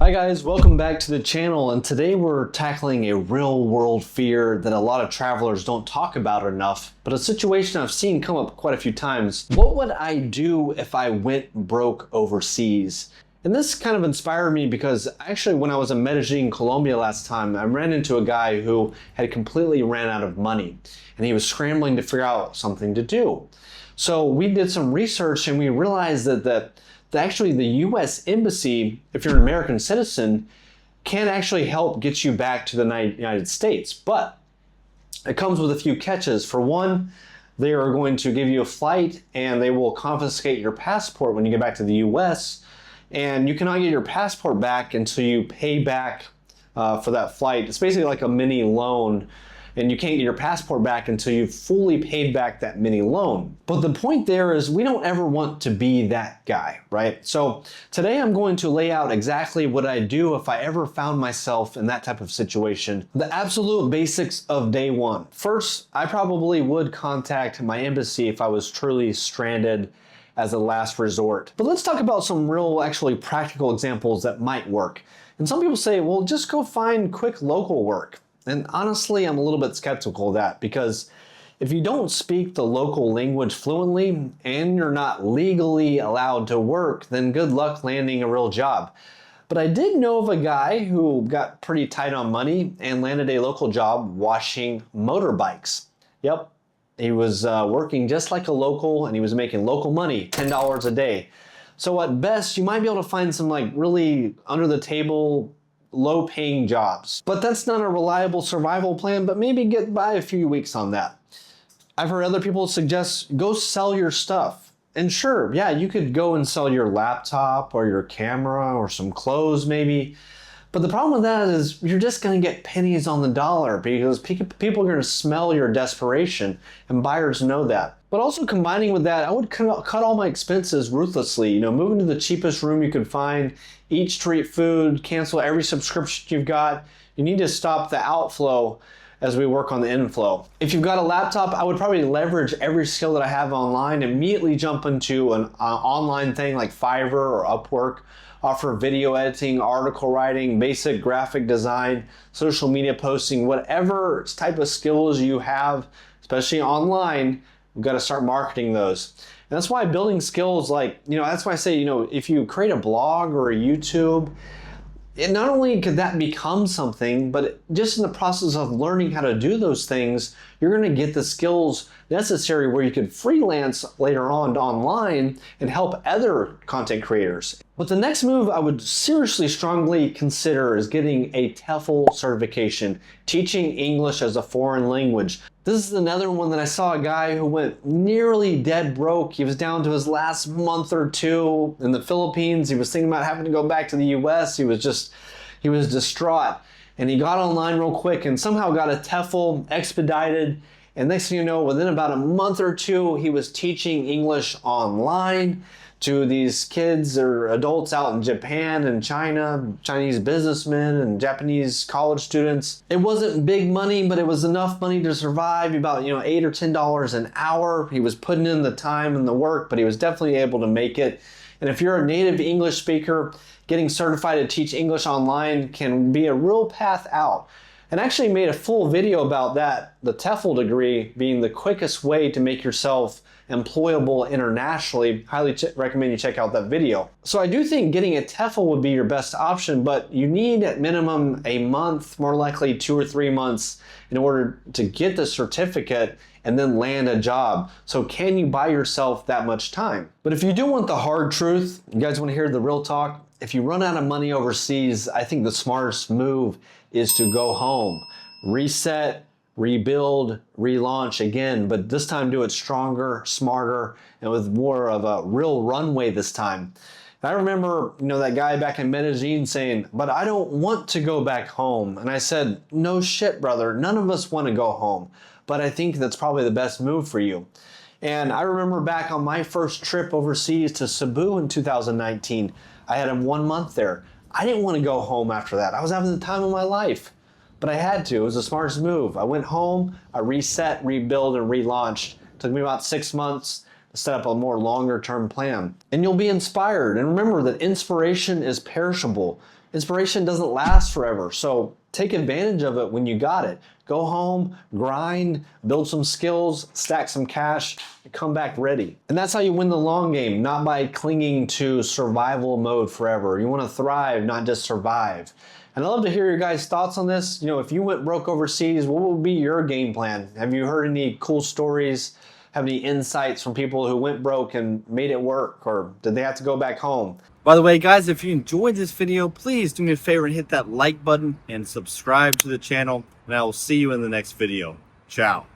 Hi guys, welcome back to the channel, and today we're tackling a real world fear that a lot of travelers don't talk about enough, but a situation I've seen come up quite a few times. What would I do if I went broke overseas? And this kind of inspired me because actually when I was in Medellín, Colombia last time, I ran into a guy who had completely ran out of money and he was scrambling to figure out something to do. So we did some research and we realized that actually the US Embassy, if you're an American citizen, can actually help get you back to the United States. But it comes with a few catches. For one, they are going to give you a flight and they will confiscate your passport when you get back to the US. And you cannot get your passport back until you pay back for that flight. It's basically like a mini loan. And you can't get your passport back until you've fully paid back that mini loan. But the point there is we don't ever want to be that guy, right? So today I'm going to lay out exactly what I'd do if I ever found myself in that type of situation. The absolute basics of day one. First, I probably would contact my embassy if I was truly stranded as a last resort. But let's talk about some real, actually practical examples that might work. And some people say, well, just go find quick local work. And honestly, I'm a little bit skeptical of that because if you don't speak the local language fluently and you're not legally allowed to work, then good luck landing a real job. But I did know of a guy who got pretty tight on money and landed a local job washing motorbikes. Yep, he was working just like a local and he was making local money, $10 a day. So at best, you might be able to find some like really under the table low-paying jobs. But that's not a reliable survival plan, but maybe get by a few weeks on that. I've heard other people suggest go sell your stuff. And sure, yeah, you could go and sell your laptop or your camera or some clothes maybe. But the problem with that is you're just going to get pennies on the dollar because people are going to smell your desperation and buyers know that. But also combining with that, I would cut all my expenses ruthlessly. You know, move into the cheapest room you could find, eat street food, cancel every subscription you've got. You need to stop the outflow as we work on the inflow. If you've got a laptop, I would probably leverage every skill that I have online, immediately jump into an online thing like Fiverr or Upwork, offer video editing, article writing, basic graphic design, social media posting, whatever type of skills you have, especially online, we've got to start marketing those. And that's why building skills like, that's why I say, if you create a blog or a YouTube, it not only could that become something, but just in the process of learning how to do those things, you're going to get the skills necessary where you could freelance later on online and help other content creators. But the next move I would seriously strongly consider is getting a TEFL certification, teaching English as a foreign language. This is another one that I saw a guy who went nearly dead broke. He was down to his last month or two in the Philippines. He was thinking about having to go back to the US. He was distraught. And he got online real quick and somehow got a TEFL expedited. And next thing you know, within about a month or two, he was teaching English online to these kids or adults out in Japan and China, Chinese businessmen and Japanese college students. It wasn't big money, but it was enough money to survive, about $8 or $10 an hour. He was putting in the time and the work, but he was definitely able to make it. And if you're a native English speaker, getting certified to teach English online can be a real path out. And I actually made a full video about that, the TEFL degree being the quickest way to make yourself employable internationally. Highly recommend you check out that video. So I do think getting a TEFL would be your best option, but you need at minimum a month, more likely 2 or 3 months in order to get the certificate and then land a job. So can you buy yourself that much time? But if you do want the hard truth, you guys want to hear the real talk, if you run out of money overseas, I think the smartest move is to go home, reset, rebuild, relaunch again, but this time do it stronger, smarter, and with more of a real runway this time. And I remember, that guy back in Medellín saying, but I don't want to go back home. And I said, no shit, brother, none of us want to go home, but I think that's probably the best move for you. And I remember back on my first trip overseas to Cebu in 2019, I had 1 month there. I didn't want to go home after that. I was having the time of my life, but I had to. It was the smartest move. I went home, I reset, rebuilt, and relaunched. It took me about 6 months to set up a more longer term plan. And you'll be inspired. And remember that inspiration is perishable. Inspiration doesn't last forever, so take advantage of it when you got it. Go home, grind, build some skills, stack some cash, and come back ready. And that's how you win the long game, not by clinging to survival mode forever. You want to thrive, not just survive. And I'd love to hear your guys' thoughts on this. You know, if you went broke overseas, what would be your game plan? Have you heard any cool stories? Have any insights from people who went broke and made it work, or did they have to go back home? By the way, guys, if you enjoyed this video, please do me a favor and hit that like button and subscribe to the channel, and I will see you in the next video. Ciao.